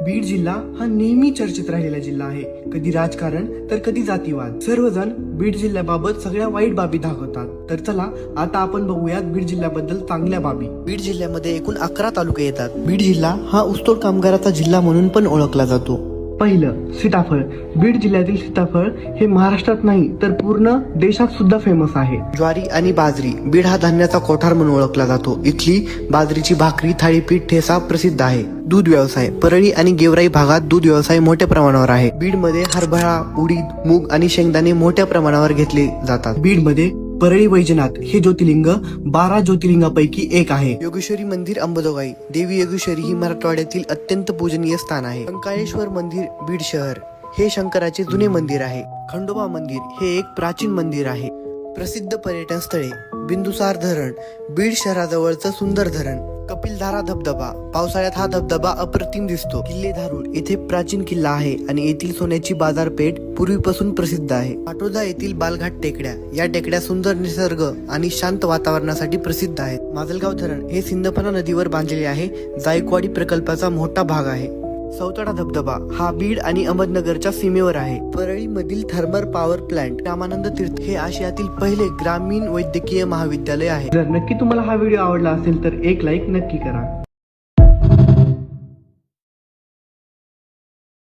बीड जिल्हा हा नेहमी चर्चेत राहिलेला जिल्हा आहे. कधी राजकारण तर कधी जातीवाद. सर्वजण बीड जिल्ह्याबाबत सगळ्या वाईट बाबी दाखवतात. तर चला आता आपण बघूयात बीड जिल्ह्याबद्दल चांगल्या बाबी. बीड जिल्ह्यामध्ये एकूण 11 तालुके येतात. बीड जिल्हा हा ऊसतोड कामगाराचा जिल्हा म्हणून पण ओळखला जातो. पहिलं, सीताफळ. बीड जिल्ह्यातील सीताफळ हे महाराष्ट्रात नाही तर पूर्ण देशात सुद्धा फेमस आहे. ज्वारी आणि बाजरी. बीड हा धान्याचा कोठार म्हणून ओळखला जातो. इथली बाजरीची भाकरी, थाळीपीठ, ठेसा प्रसिद्ध आहे. दूध व्यवसाय. परळी आणि गेवराई भागात दूध व्यवसाय मोठ्या प्रमाणावर आहे. बीडमध्ये हरभरा, उडीद, मूग आणि शेंगदाणे मोठ्या प्रमाणावर घेतले जातात. बीडमध्ये परळी वैजनाथ हे ज्योतिर्लिंग 12 ज्योतिर्लिंगापैकी एक आहे. योगेश्वरी मंदिर अंबाजोगाई. देवी योगेश्वरी ही मराठवाड्यातील अत्यंत पूजनीय स्थान आहे. कंकाळेश्वर मंदिर बीड शहर हे शंकराचे जुने मंदिर आहे. खंडोबा मंदिर हे एक प्राचीन मंदिर आहे. प्रसिद्ध पर्यटन स्थळे. बिंदुसार धरण बीड शहराजवळचं सुंदर धरण. कपिलधारा धबधबा. पावसाळ्यात हा धबधबा अप्रतिम दिसतो. किल्ले धारूर येथे प्राचीन किल्ला आहे आणि येथील सोन्याची बाजारपेठ पूर्वीपासून प्रसिद्ध आहे. पाटोदा येथील बालघाट टेकड्या. या टेकड्या सुंदर निसर्ग आणि शांत वातावरणासाठी प्रसिद्ध आहेत. माजलगाव धरण हे सिंदफणा नदीवर बांधलेले आहे. जायकवाडी प्रकल्पाचा मोठा भाग आहे. सौतडा धबधबा हा बीड आणि अहमदनगरच्या सीमेवर आहे. परळी मधील थर्मल पॉवर प्लांट. रामानंद तीर्थ हे आशियातील पहिले ग्रामीण वैद्यकीय महाविद्यालय आहे. जर नक्की तुम्हाला हा व्हिडिओ आवडला असेल तर एक लाईक नक्की करा.